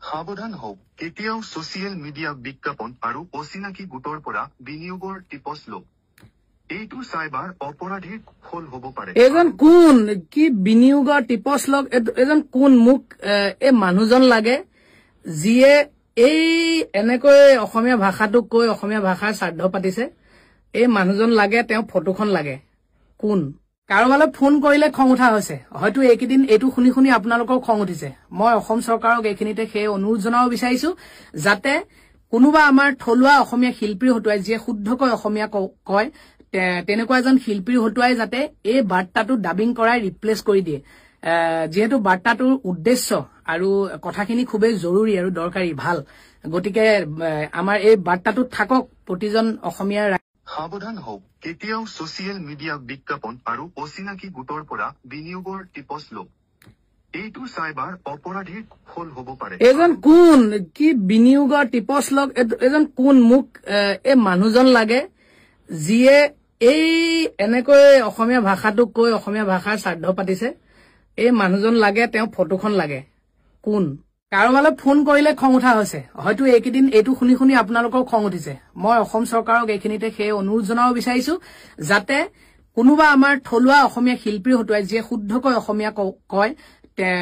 সাৱধান হওক কেতিয়াও ছচিয়েল মিডিয়া বিজ্ঞাপন আৰু অচিনাকি গোটৰ পৰা বিনিয়োগৰ টিপছ লওক এইটো চাইবাৰ অপৰাধীৰ ফল হ'ব পাৰে এজন কোন কি বিনিয়োগৰ টিপছ লওক এজন কোন মোক এই মানুহজন লাগে যিয়ে এই এনেকৈ অসমীয়া ভাষাটো কৈ অসমীয়া ভাষাৰ শ্ৰাদ্ধ পাতিছে এই মানুহজন লাগে তেওঁ ফটোখন লাগে কোন কাৰোবালৈ ফোন কৰিলে খং উঠা হৈছে হয়তো এইকেইদিন এইটো শুনি শুনি আপোনালোকৰ খং উঠিছে মই অসম চৰকাৰক এইখিনিতে সেই অনুৰোধ জনাব বিচাৰিছো যাতে কোনোবা আমাৰ থলুৱা অসমীয়া শিল্পী হতুৱাই যিয়ে শুদ্ধকৈ অসমীয়া কয় তেনেকুৱা এজন শিল্পী হতুৱাই যাতে এই বাৰ্তাটো ডাবিং কৰাই ৰিপ্লেস কৰি দিয়ে যেহেতু বাৰ্তাটোৰ উদ্দেশ্য আৰু কথাখিনি খুবেই জৰুৰী আৰু দৰকাৰী ভাল গতিকে আমাৰ এই বাৰ্তাটো থাকক প্ৰতিজন অসমীয়া সাৱধান হওক কেতিয়াও ছচিয়েল মিডিয়া বিজ্ঞাপন আৰু অচিনাকি গোটৰ পৰা বিনিয়োগৰ টিপছ লওক এইটো চাইবাৰ অপৰাধীৰ ফল হ'ব পাৰে এজন কোন কি বিনিয়োগৰ টিপছ লওক এজন কোন মোক এই মানুহজন লাগে যিয়ে এই এনেকৈ অসমীয়া ভাষাটো কৈ অসমীয়া ভাষাৰ শ্ৰাদ্ধ পাতিছে এই মানুহজন লাগে তেওঁ ফটোখন লাগে কোন কাৰোবালৈ ফোন কৰিলে খং উঠা হৈছে হয়তো এইকেইদিন এইটো শুনি শুনি আপোনালোকৰ খং উঠিছে মই অসম চৰকাৰক এইখিনিতে সেই অনুৰোধ জনাব বিচাৰিছো যাতে কোনোবা আমাৰ থলুৱা অসমীয়া শিল্পী হতুৱাই যিয়ে শুদ্ধকৈ অসমীয়া কয়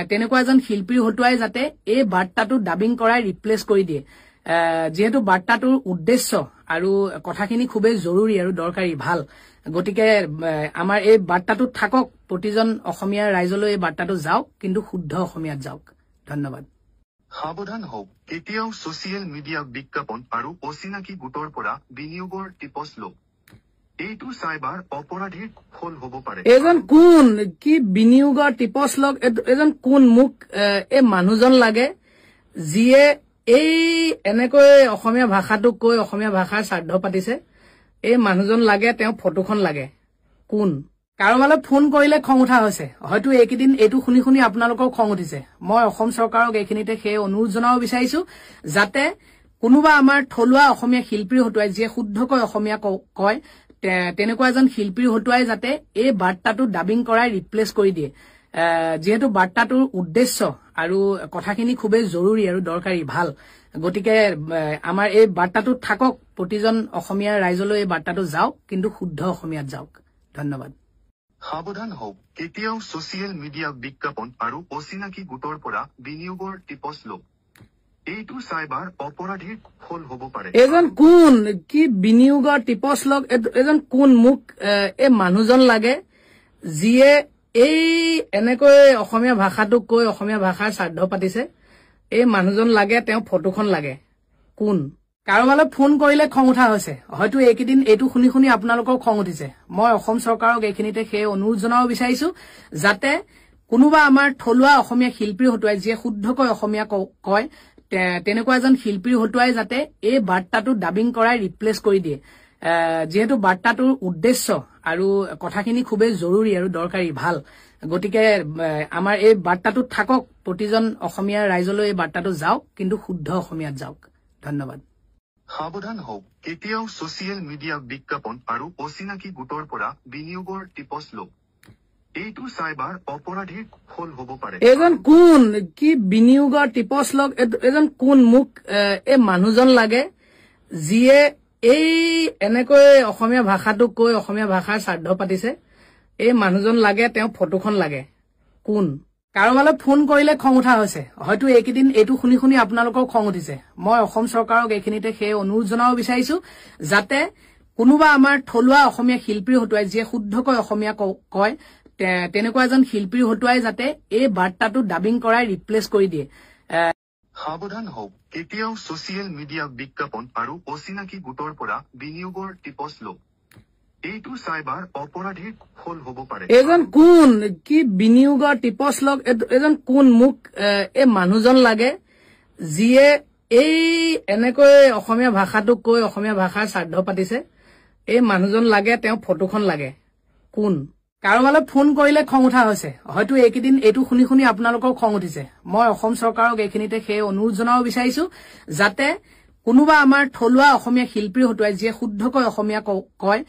তেনেকুৱা এজন শিল্পী হতুৱাই যাতে এই বাৰ্তাটো ডাবিং কৰাই ৰিপ্লেস কৰি দিয়ে যেহেতু বাৰ্তাটোৰ উদ্দেশ্য আৰু কথাখিনি খুবেই জৰুৰী আৰু দৰকাৰী ভাল গতিকে আমাৰ এই বাৰ্তাটো থাকক প্ৰতিজন অসমীয়া ৰাইজলৈ এই বাৰ্তাটো যাওক কিন্তু শুদ্ধ অসমীয়াত যাওক ধন্যবাদ সাৱধান হওক কেতিয়াও ছচিয়েল মিডিয়া বিজ্ঞাপন আৰু অচিনাকি গোটৰ পৰা বিনিয়োগৰ টিপছ লওক এইটো চাইবাৰ অপৰাধীৰ ফল হ'ব পাৰে এজন কোন কি বিনিয়োগৰ টিপছ লওক এজন কোন মোক এই মানুহজন লাগে যিয়ে এই এনেকৈ অসমীয়া ভাষাটো কৈ অসমীয়া ভাষাৰ শ্ৰাদ্ধ পাতিছে এই মানুহজন লাগে তেওঁ ফটোখন লাগে কোন কাৰোবালৈ ফোন কৰিলে খং উঠা হৈছে হয়তো এইকেইদিন এইটো শুনি শুনি আপোনালোকৰ খং উঠিছে মই অসম চৰকাৰক এইখিনিতে সেই অনুৰোধ জনাব বিচাৰিছো যাতে কোনোবা আমাৰ থলুৱা অসমীয়া শিল্পী হতুৱাই যিয়ে শুদ্ধকৈ অসমীয়া কয় তেনেকুৱা এজন শিল্পী হতুৱাই যাতে এই বাৰ্তাটো ডাবিং কৰাই ৰিপ্লেস কৰি দিয়ে যেহেতু বাৰ্তাটোৰ উদ্দেশ্য আৰু কথাখিনি খুবেই জৰুৰী আৰু দৰকাৰী ভাল গতিকে আমাৰ এই বাৰ্তাটো থাকক প্ৰতিজন অসমীয়া ৰাইজলৈ এই বাৰ্তাটো যাওক কিন্তু শুদ্ধ অসমীয়াত যাওক ধন্যবাদ সাৱধান হওক কেতিয়াও ছচিয়েল মিডিয়া বিজ্ঞাপন আৰু অচিনাকি গোটৰ পৰা বিনিয়োগৰ টিপছ লওক এইটো চাইবাৰ অপৰাধীৰ ফল হ'ব পাৰে এজন কোন কি বিনিয়োগৰ টিপছ লওক এজন কোন মোক এই মানুহজন লাগে যিয়ে এই এনেকৈ অসমীয়া ভাষাটো কৈ অসমীয়া ভাষাৰ শ্ৰাদ্ধ পাতিছে এই মানুহজন লাগে তেওঁ ফটোখন লাগে কোন কাৰোবালৈ ফোন কৰিলে খং উঠা হৈছে হয়তো এইকেইদিন এইটো শুনি শুনি আপোনালোকৰ খং উঠিছে মই অসম চৰকাৰক এইখিনিতে সেই অনুৰোধ জনাব বিচাৰিছো যাতে কোনোবা আমাৰ থলুৱা অসমীয়া শিল্পী হতুৱাই যিয়ে শুদ্ধকৈ অসমীয়া কয় তেনেকুৱা এজন শিল্পী হতুৱাই যাতে এই বাৰ্তাটো ডাবিং কৰাই ৰিপ্লেস কৰি দিয়ে যেহেতু বাৰ্তাটোৰ উদ্দেশ্য আৰু কথাখিনি খুবেই জৰুৰী আৰু দৰকাৰী ভাল গতিকে আমাৰ এই বাৰ্তাটো থাকক প্ৰতিজন অসমীয়া ৰাইজলৈ এই বাৰ্তাটো যাওক কিন্তু শুদ্ধ অসমীয়াত যাওক ধন্যবাদ সাৱধান হওক কেতিয়াও ছচিয়েল মিডিয়া বিজ্ঞাপন আৰু অচিনাকি গোটৰ পৰা বিনিয়োগৰ টিপছ লওক এইটো চাইবাৰ অপৰাধীৰ ফল হ'ব পাৰে এজন কোন কি বিনিয়োগৰ টিপছ লওক এজন কোন মোক এই মানুহজন লাগে যিয়ে এই এনেকৈ অসমীয়া ভাষাটো কৈ অসমীয়া ভাষাৰ শ্ৰাদ্ধ পাতিছে এই মানুহজন লাগে তেওঁ ফটোখন লাগে কোন কাৰোবালৈ ফোন কৰিলে খং উঠা হৈছে হয়তো এইকেইদিন এইটো শুনি শুনি আপোনালোকৰ খং উঠিছে মই অসম চৰকাৰক এইখিনিতে সেই অনুৰোধ জনাব বিচাৰিছো যাতে কোনোবা আমাৰ থলুৱা অসমীয়া শিল্পী হতুৱাই যিয়ে শুদ্ধকৈ অসমীয়া কয় তেনেকুৱা এজন শিল্পী হতুৱাই যাতে এই বাৰ্তাটো ডাবিং কৰাই ৰিপ্লেস কৰি দিয়ে সাৱধান হওক কেতিয়াও ছচিয়েল মিডিয়া বিজ্ঞাপন আৰু অচিনাকি গোটৰ পৰা বিনিয়োগৰ টিপছ লওক এইটো চাইবাৰ অপৰাধীৰ ফল হ'ব পাৰে এজন কোন কি বিনিয়োগৰ টিপছ লওক এজন কোন মোক এই মানুহজন লাগে যিয়ে এই এনেকৈ অসমীয়া ভাষাটো কৈ অসমীয়া ভাষাৰ শ্ৰাদ্ধ পাতিছে এই মানুহজন লাগে তেওঁ ফটোখন লাগে কোন কাৰোবালৈ ফোন কৰিলে খং উঠা হৈছে হয়তো এইকেইদিন এইটো শুনি শুনি আপোনালোকৰ খং উঠিছে মই অসম চৰকাৰক এইখিনিতে সেই অনুৰোধ জনাব বিচাৰিছো যাতে কোনোবা আমাৰ থলুৱা অসমীয়া শিল্পী হতুৱাই যিয়ে শুদ্ধকৈ অসমীয়া কয়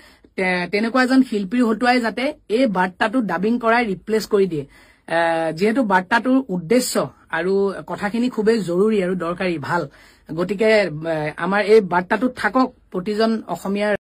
তেনেকুৱা এজন শিল্পী হতুৱাই যাতে এই বাৰ্তাটো ডাবিং কৰাই ৰিপ্লেস কৰি দিয়ে যিহেতু বাৰ্তাটোৰ উদ্দেশ্য আৰু কথাখিনি খুবেই জৰুৰী আৰু দৰকাৰী ভাল গতিকে আমাৰ এই বাৰ্তাটোত থাকক প্ৰতিজন অসমীয়াৰ